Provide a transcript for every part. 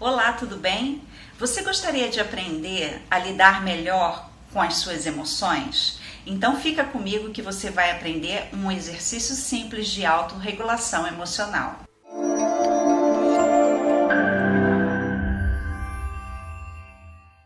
Olá, tudo bem? Você gostaria de aprender a lidar melhor com as suas emoções? Então fica comigo que você vai aprender um exercício simples de autorregulação emocional.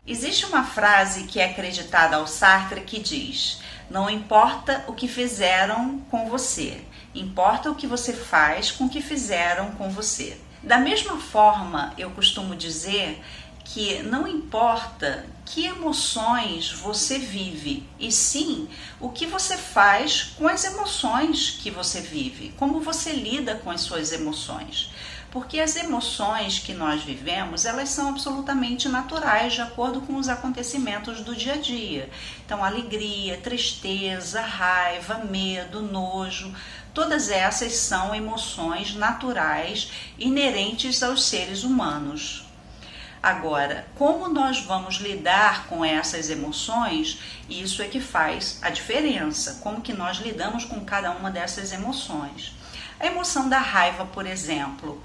Existe uma frase que é acreditada ao Sartre que diz: não importa o que fizeram com você, importa o que você faz com o que fizeram com você. Da mesma forma, eu costumo dizer que não importa que emoções você vive, e sim o que você faz com as emoções que você vive, como você lida com as suas emoções. Porque as emoções que nós vivemos, elas são absolutamente naturais de acordo com os acontecimentos do dia a dia. Então, alegria, tristeza, raiva, medo, nojo, todas essas são emoções naturais inerentes aos seres humanos. Agora, como nós vamos lidar com essas emoções, isso é que faz a diferença, como que nós lidamos com cada uma dessas emoções. A emoção da raiva, por exemplo.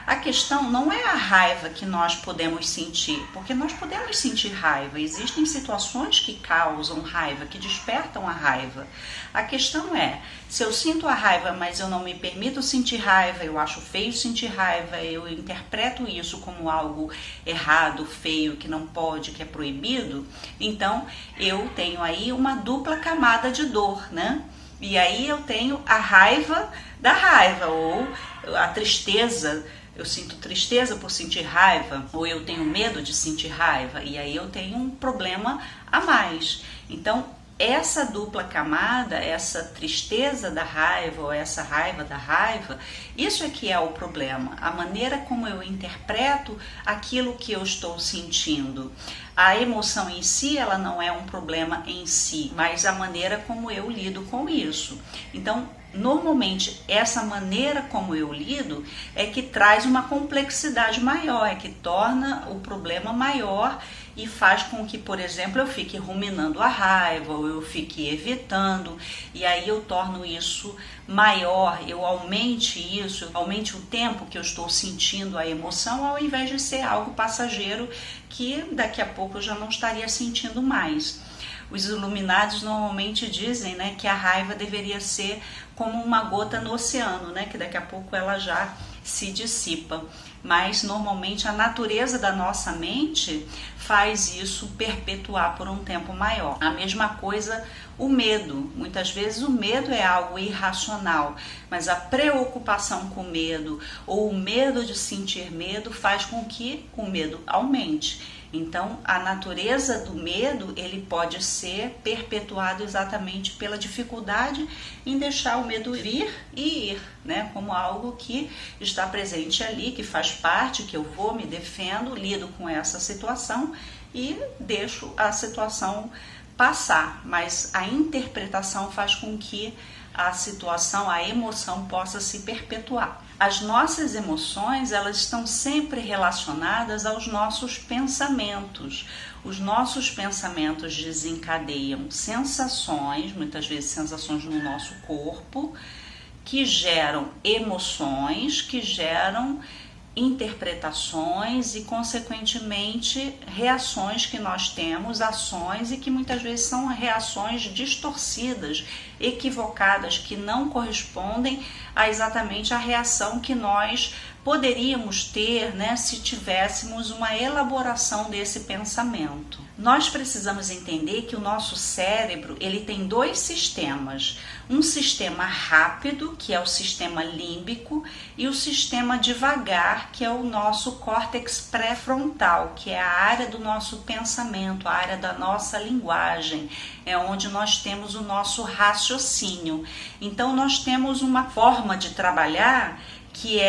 A questão não é a raiva que nós podemos sentir, porque nós podemos sentir raiva. Existem situações que causam raiva, que despertam a raiva. A questão é, se eu sinto a raiva, mas eu não me permito sentir raiva, eu acho feio sentir raiva, eu interpreto isso como algo errado, feio, que não pode, que é proibido, então eu tenho aí uma dupla camada de dor, né? E aí eu tenho a raiva da raiva, ou a tristeza, eu sinto tristeza por sentir raiva, ou eu tenho medo de sentir raiva, e aí eu tenho um problema a mais. Então, essa dupla camada, essa tristeza da raiva, ou essa raiva da raiva, isso é que é o problema, a maneira como eu interpreto aquilo que eu estou sentindo. A emoção em si, ela não é um problema em si, mas a maneira como eu lido com isso. Então, normalmente, essa maneira como eu lido é que traz uma complexidade maior, é que torna o problema maior e faz com que, por exemplo, eu fique ruminando a raiva, ou eu fique evitando, e aí eu torno isso maior, eu aumente isso, aumente o tempo que eu estou sentindo a emoção, ao invés de ser algo passageiro que daqui a pouco eu já não estaria sentindo mais. Os iluminados normalmente dizem, né, que a raiva deveria ser como uma gota no oceano, né, que daqui a pouco ela já se dissipa. Mas normalmente a natureza da nossa mente faz isso perpetuar por um tempo maior. A mesma coisa o medo. Muitas vezes o medo é algo irracional, mas a preocupação com o medo ou o medo de sentir medo faz com que o medo aumente. Então, a natureza do medo, ele pode ser perpetuado exatamente pela dificuldade em deixar o medo vir e ir, né? Como algo que está presente ali, que faz parte, que eu vou, me defendo, lido com essa situação e deixo a situação passar. Mas a interpretação faz com que a situação, a emoção possa se perpetuar. As nossas emoções, elas estão sempre relacionadas aos nossos pensamentos. Os nossos pensamentos desencadeiam sensações, muitas vezes sensações no nosso corpo, que geram emoções, que geram interpretações e, consequentemente, reações que nós temos, ações, e que muitas vezes são reações distorcidas, equivocadas, que não correspondem a exatamente a reação que nós poderíamos ter, né, se tivéssemos uma elaboração desse pensamento. Nós precisamos entender que o nosso cérebro, ele tem dois sistemas. Um sistema rápido, que é o sistema límbico, e o sistema devagar, que é o nosso córtex pré-frontal, que é a área do nosso pensamento, a área da nossa linguagem, é onde nós temos o nosso raciocínio. Então, nós temos uma forma de trabalhar que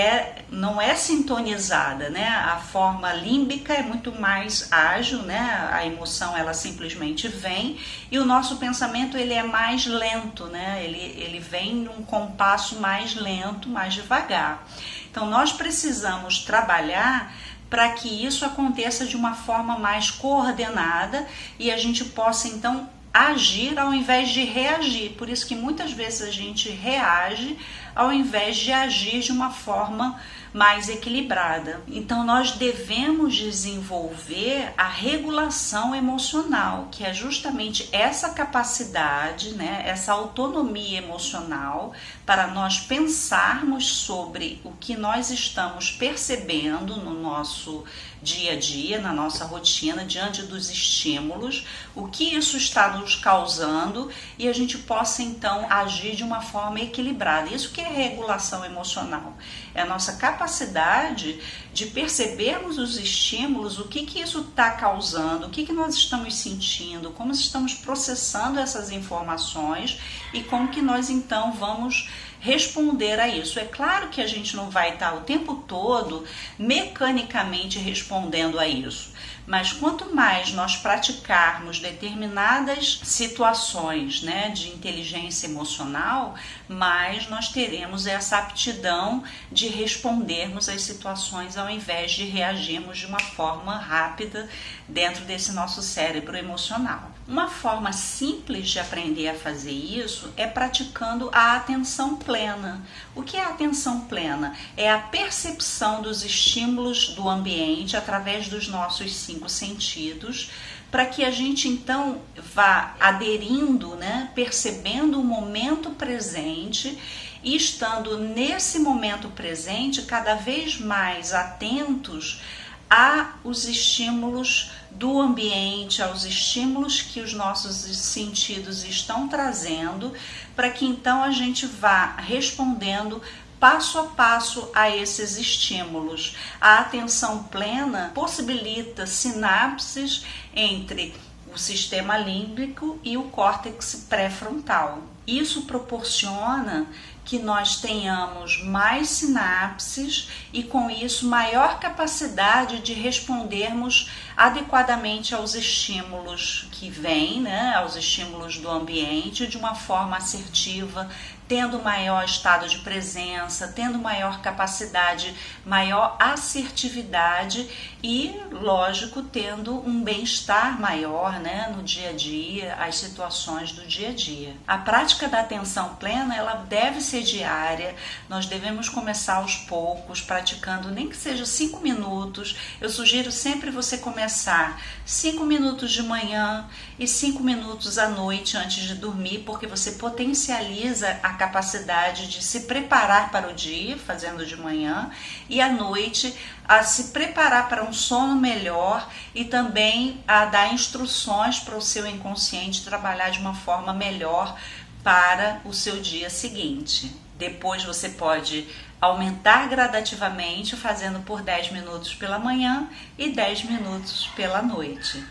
não é sintonizada, né? A forma límbica é muito mais ágil, né? A emoção, ela simplesmente vem, e o nosso pensamento, ele é mais lento, né? Ele vem num compasso mais lento, mais devagar. Então, nós precisamos trabalhar para que isso aconteça de uma forma mais coordenada e a gente possa, então, agir ao invés de reagir. Por isso que muitas vezes a gente reage ao invés de agir de uma forma mais equilibrada. Então nós devemos desenvolver a regulação emocional, que é justamente essa capacidade, né, essa autonomia emocional para nós pensarmos sobre o que nós estamos percebendo no nosso dia a dia, na nossa rotina, diante dos estímulos, o que isso está nos causando, e a gente possa então agir de uma forma equilibrada. Isso que é regulação emocional, é a nossa capacidade de percebermos os estímulos, o que isso está causando, o que nós estamos sentindo, como estamos processando essas informações e como que nós então vamos responder a isso. É claro que a gente não vai estar o tempo todo mecanicamente respondendo a isso, mas quanto mais nós praticarmos determinadas situações, né, de inteligência emocional, mais nós teremos essa aptidão de respondermos às situações ao invés de reagirmos de uma forma rápida dentro desse nosso cérebro emocional. Uma forma simples de aprender a fazer isso é praticando a atenção plena. O que é a atenção plena? É a percepção dos estímulos do ambiente através dos nossos 5 sentidos, para que a gente então vá aderindo, né, percebendo o momento presente e estando nesse momento presente cada vez mais atentos aos estímulos do ambiente, aos estímulos que os nossos sentidos estão trazendo, para que então a gente vá respondendo passo a passo a esses estímulos. A atenção plena possibilita sinapses entre o sistema límbico e o córtex pré-frontal. Isso proporciona que nós tenhamos mais sinapses e, com isso, maior capacidade de respondermos adequadamente aos estímulos que vêm, né, aos estímulos do ambiente, de uma forma assertiva, tendo maior estado de presença, tendo maior capacidade, maior assertividade e, lógico, tendo um bem-estar maior, né, no dia a dia, as situações do dia a dia. A prática da atenção plena, ela deve ser diária, nós devemos começar aos poucos, praticando nem que seja 5 minutos. Eu sugiro sempre você começar 5 minutos de manhã e 5 minutos à noite antes de dormir, porque você potencializa a capacidade de se preparar para o dia, fazendo de manhã, e à noite a se preparar para um sono melhor e também a dar instruções para o seu inconsciente trabalhar de uma forma melhor para o seu dia seguinte. Depois você pode aumentar gradativamente, fazendo por 10 minutos pela manhã e 10 minutos pela noite.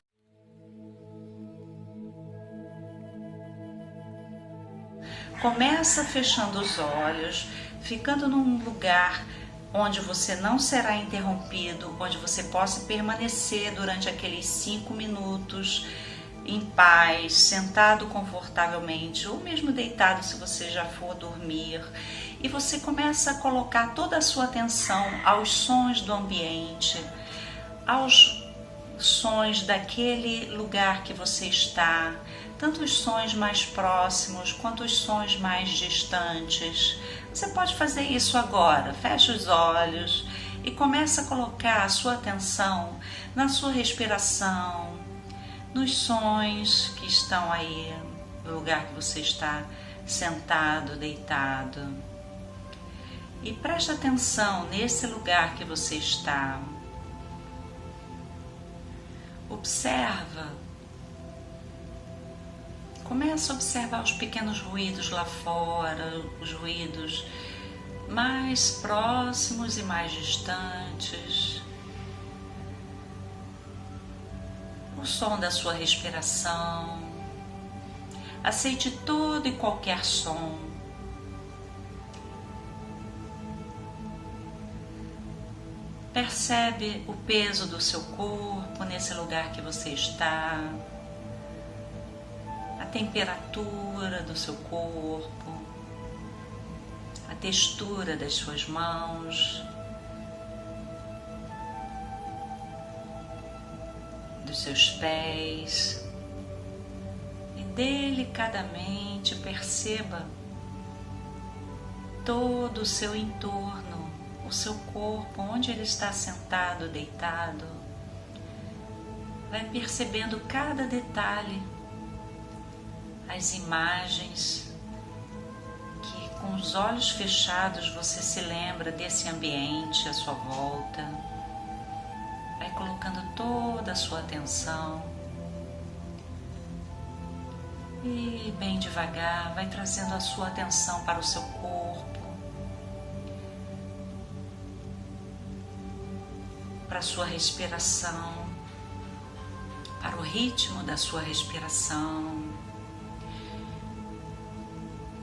Começa fechando os olhos, ficando num lugar onde você não será interrompido, onde você possa permanecer durante aqueles 5 minutos em paz, sentado confortavelmente ou mesmo deitado se você já for dormir. E você começa a colocar toda a sua atenção aos sons do ambiente, aos sons daquele lugar que você está, tanto os sons mais próximos quanto os sons mais distantes. Você pode fazer isso agora. Feche os olhos e começa a colocar a sua atenção na sua respiração, nos sons que estão aí no lugar que você está sentado, deitado. E preste atenção nesse lugar que você está. Observa. Começa a observar os pequenos ruídos lá fora, os ruídos mais próximos e mais distantes. O som da sua respiração. Aceite todo e qualquer som. Percebe o peso do seu corpo nesse lugar que você está, a temperatura do seu corpo, a textura das suas mãos, dos seus pés, e delicadamente perceba todo o seu entorno, o seu corpo, onde ele está sentado, deitado. Vai percebendo cada detalhe, as imagens que com os olhos fechados você se lembra desse ambiente à sua volta. Vai colocando toda a sua atenção e bem devagar vai trazendo a sua atenção para o seu corpo, para a sua respiração, para o ritmo da sua respiração.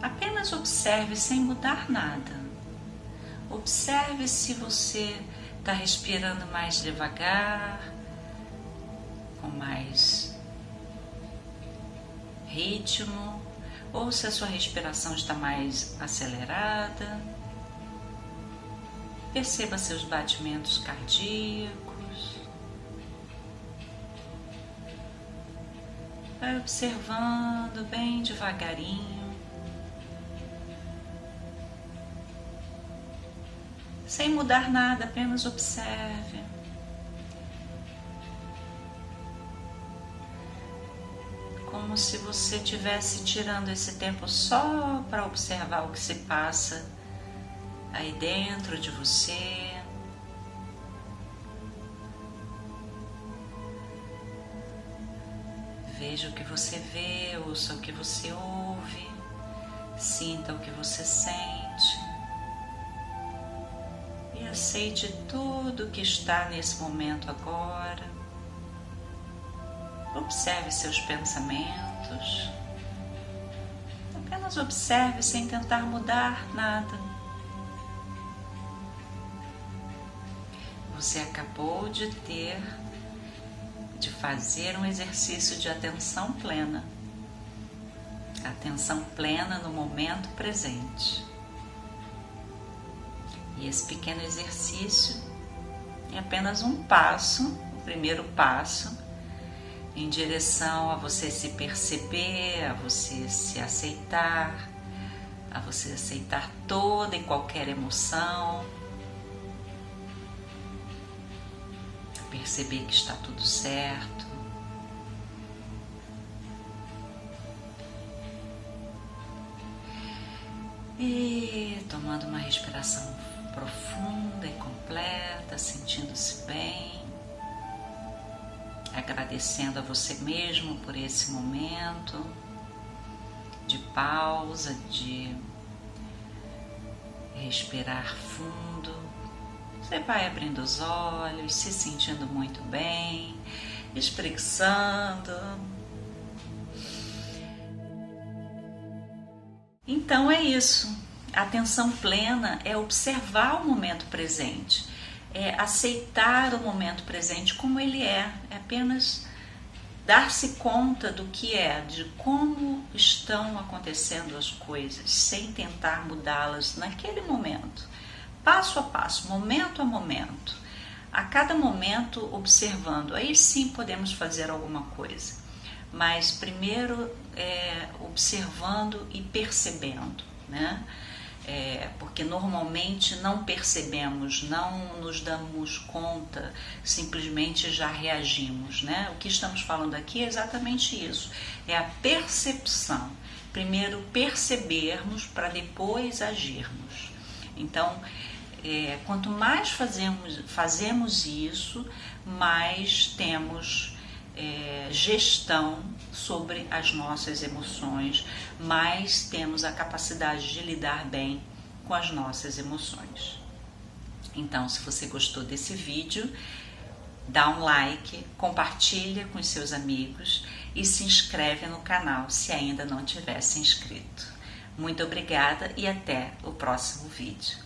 Apenas observe sem mudar nada. Observe se você está respirando mais devagar, com mais ritmo, ou se a sua respiração está mais acelerada. Perceba seus batimentos cardíacos. Vai observando bem devagarinho, sem mudar nada, apenas observe. Como se você estivesse tirando esse tempo só para observar o que se passa aí dentro de você. Veja o que você vê, ouça o que você ouve, sinta o que você sente. E aceite tudo que está nesse momento agora. Observe seus pensamentos. Apenas observe sem tentar mudar nada. Você acabou de fazer um exercício de atenção plena. Atenção plena no momento presente. E esse pequeno exercício é apenas um passo, o primeiro passo, em direção a você se perceber, a você se aceitar, a você aceitar toda e qualquer emoção, a perceber que está tudo certo. E tomando uma respiração profunda e completa, sentindo-se bem, agradecendo a você mesmo por esse momento de pausa, de respirar fundo. Você vai abrindo os olhos, se sentindo muito bem, espreguiçando. Então é isso. A atenção plena é observar o momento presente, é aceitar o momento presente como ele é apenas dar-se conta do que é, de como estão acontecendo as coisas, sem tentar mudá-las naquele momento, passo a passo, momento a momento, a cada momento observando. Aí sim podemos fazer alguma coisa, mas primeiro observando e percebendo, né? Porque normalmente não percebemos, não nos damos conta, simplesmente já reagimos, né? O que estamos falando aqui é exatamente isso, é a percepção. Primeiro percebermos para depois agirmos. Então, quanto mais fazemos isso, mais temos gestão sobre as nossas emoções, mais temos a capacidade de lidar bem com as nossas emoções. Então, se você gostou desse vídeo, dá um like, compartilha com os seus amigos e se inscreve no canal se ainda não tiver se inscrito. Muito obrigada e até o próximo vídeo.